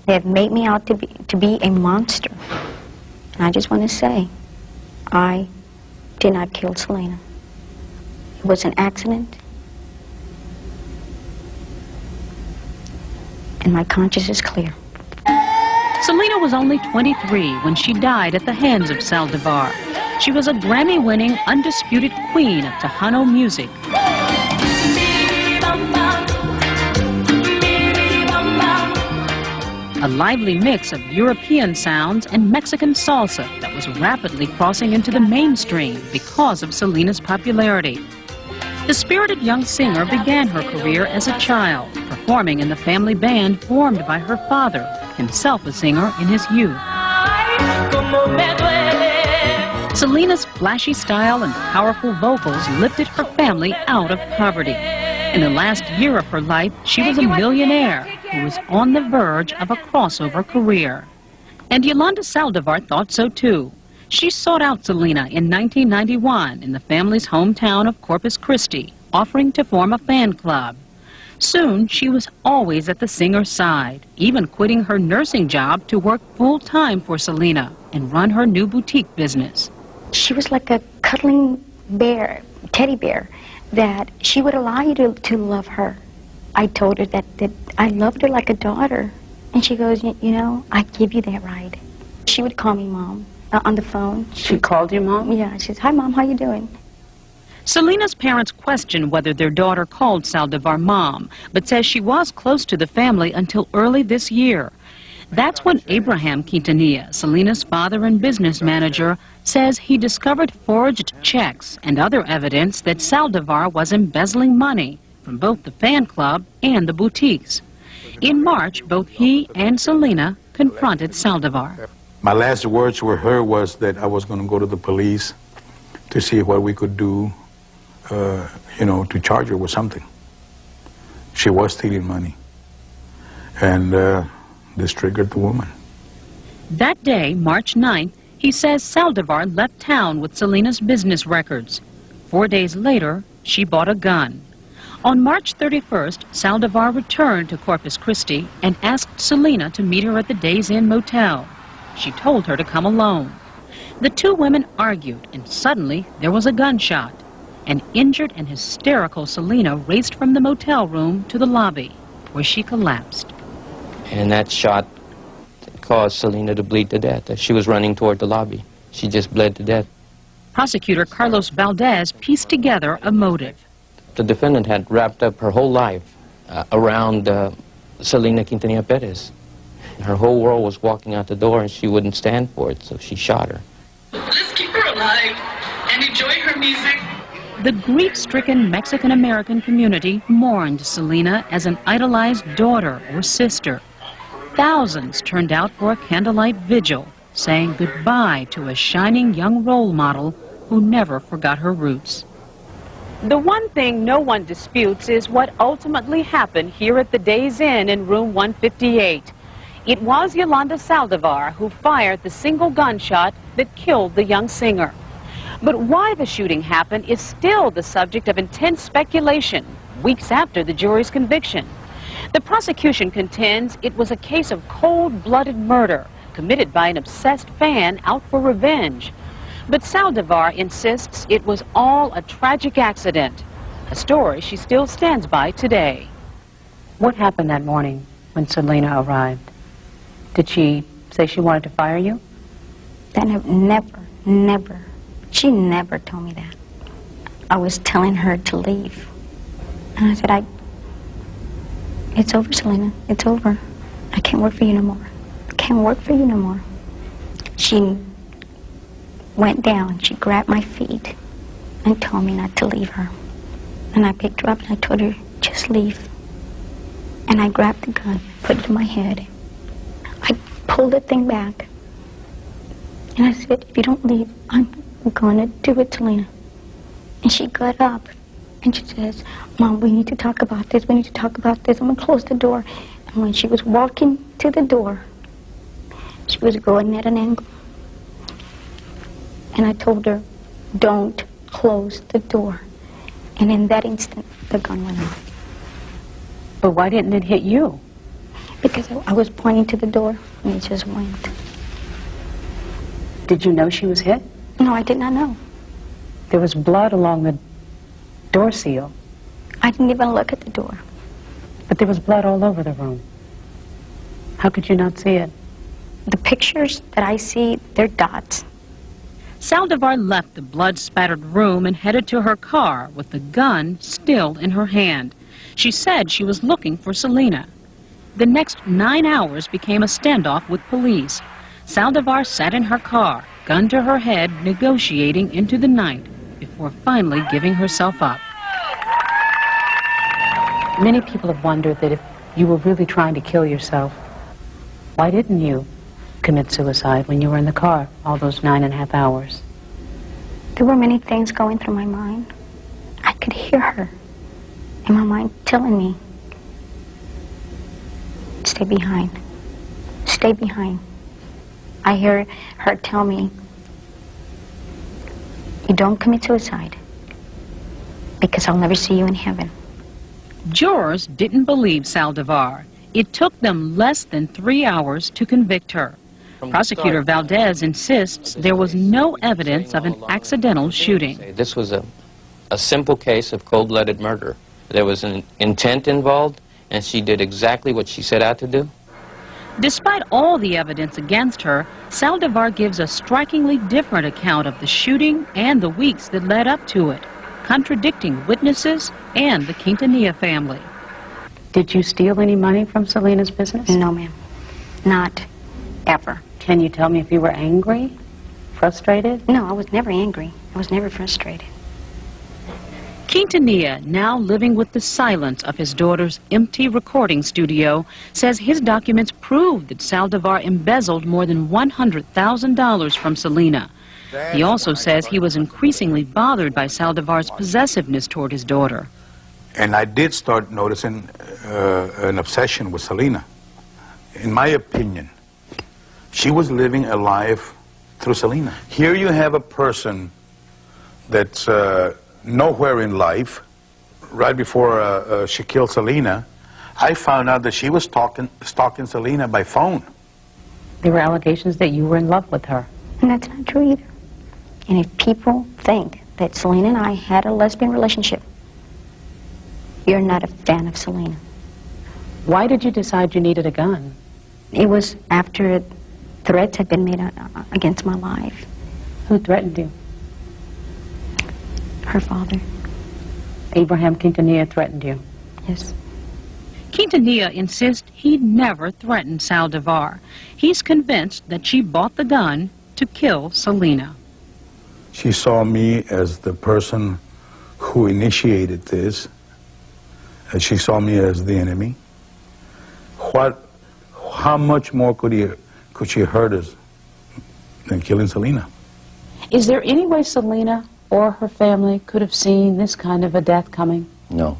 They have made me out to be a monster. And I just want to say, I did not kill Selena. It was an accident. And my conscience is clear. Selena was only 23 when she died at the hands of Saldivar. She was a Grammy-winning, undisputed queen of Tejano music. A lively mix of European sounds and Mexican salsa that was rapidly crossing into the mainstream because of Selena's popularity. The spirited young singer began her career as a child, performing in the family band formed by her father, himself a singer in his youth. Selena's flashy style and powerful vocals lifted her family out of poverty. In the last year of her life, she was a millionaire who was on the verge of a crossover career. And Yolanda Saldivar thought so too. She sought out Selena in 1991 in the family's hometown of Corpus Christi, offering to form a fan club. Soon, she was always at the singer's side, even quitting her nursing job to work full-time for Selena and run her new boutique business. She was like a cuddling bear, teddy bear, that she would allow you to love her. I told her that I loved her like a daughter. And she goes, you know, I give you that right. She would call me Mom on the phone. She called you Mom? Yeah, she says, hi Mom, how you doing? Selena's parents questioned whether their daughter called Saldivar Mom, but says she was close to the family until early this year. That's when Abraham Quintanilla, Selena's father and business manager, says he discovered forged checks and other evidence that Saldivar was embezzling money from both the fan club and the boutiques. In March, both he and Selena confronted Saldivar. My last words with her was that I was going to go to the police to see what we could do, you know, to charge her with something. She was stealing money. And this triggered the woman. That day, March 9th, he says Saldivar left town with Selena's business records. 4 days later, she bought a gun. On March 31st, Saldivar returned to Corpus Christi and asked Selena to meet her at the Days Inn motel. She told her to come alone. The two women argued, and suddenly there was a gunshot. An injured and hysterical Selena raced from the motel room to the lobby, where she collapsed. And that shot caused Selena to bleed to death. As she was running toward the lobby, she just bled to death. Prosecutor Carlos Valdez pieced together a motive. The defendant had wrapped up her whole life around Selena Quintanilla Perez. Her whole world was walking out the door, and she wouldn't stand for it, so she shot her. Let's keep her alive and enjoy her music. The grief-stricken Mexican-American community mourned Selena as an idolized daughter or sister. Thousands turned out for a candlelight vigil, saying goodbye to a shining young role model who never forgot her roots. The one thing no one disputes is what ultimately happened here at the Days Inn in room 158. It was Yolanda Saldivar who fired the single gunshot that killed the young singer. But why the shooting happened is still the subject of intense speculation weeks after the jury's conviction. The prosecution contends it was a case of cold-blooded murder committed by an obsessed fan out for revenge. But Saldivar insists it was all a tragic accident, a story she still stands by today. What happened that morning when Selena arrived? Did she say she wanted to fire you? Never. She never told me that. I was telling her to leave. And I said, it's over, Selena. It's over. I can't work for you no more. I can't work for you no more. She went down. She grabbed my feet and told me not to leave her. And I picked her up and I told her, just leave. And I grabbed the gun, put it to my head. I pulled the thing back. And I said, if you don't leave, I'm going to do it, Selena. And she got up and she says, Mom, we need to talk about this. We need to talk about this. I'm going to close the door. And when she was walking to the door, she was going at an angle. And I told her, don't close the door. And in that instant, the gun went off. But why didn't it hit you? Because I was pointing to the door, and he just went. Did you know she was hit? No, I did not know. There was blood along the door seal, I didn't even look at the door. but there was blood all over the room. How could you not see it? The pictures that I see, they're dots. Saldivar left the blood-spattered room and headed to her car with the gun still in her hand. She said she was looking for Selena. The next 9 hours became a standoff with police. Saldivar sat in her car, gun to her head, negotiating into the night before finally giving herself up. Many people have wondered that if you were really trying to kill yourself, why didn't you commit suicide when you were in the car all those 9.5 hours? There were many things going through my mind. I could hear her in my mind telling me, stay behind, stay behind. I hear her tell me, you don't commit suicide because I'll never see you in heaven. Jurors didn't believe Saldivar. It took them less than 3 hours to convict her. Prosecutor Valdez insists there was no evidence of an accidental shooting. This was a simple case of cold-blooded murder. There was an intent involved, and she did exactly what she set out to do. Despite all the evidence against her, Saldivar gives a strikingly different account of the shooting and the weeks that led up to it, contradicting witnesses and the Quintanilla family. Did you steal any money from Selena's business? No, ma'am. Not ever. Can you tell me if you were angry, frustrated? No, I was never angry. I was never frustrated. Quintanilla, now living with the silence of his daughter's empty recording studio, says his documents prove that Saldivar embezzled more than $100,000 from Selena. He also says he was increasingly bothered by Saldivar's possessiveness toward his daughter. And I did start noticing an obsession with Selena. In my opinion, she was living a life through Selena. Here you have a person that's nowhere in life. Right before she killed Selena, I found out that she was stalking Selena by phone. There were allegations that you were in love with her. And that's not true either. And if people think that Selena and I had a lesbian relationship, you're not a fan of Selena. Why did you decide you needed a gun? It was after threats had been made against my life. Who threatened you? Her father. Abraham Quintanilla threatened you. Yes. Quintanilla insists he never threatened Saldivar. He's convinced that she bought the gun to kill Selena. She saw me as the person who initiated this, and she saw me as the enemy. How much more could she hurt us than killing Selena? Is there any way Selena or her family could have seen this kind of a death coming? No.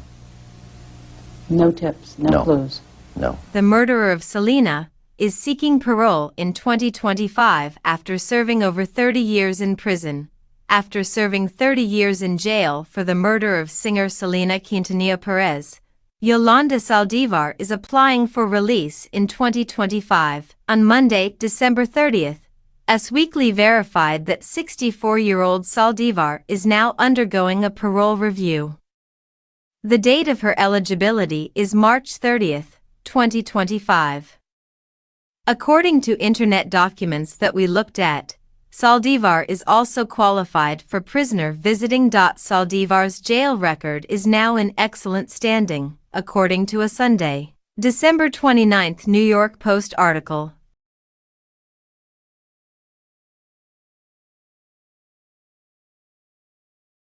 No tips, no clues? No. The murderer of Selena is seeking parole in 2025 after serving over 30 years in prison. After serving 30 years in jail for the murder of singer Selena Quintanilla Perez, Yolanda Saldivar is applying for release in 2025. On Monday, December 30th, Us Weekly verified that 64-year-old Saldivar is now undergoing a parole review. The date of her eligibility is March 30th, 2025. According to internet documents that we looked at, Saldivar is also qualified for prisoner visiting. Saldivar's jail record is now in excellent standing, according to a Sunday, December 29th New York Post article.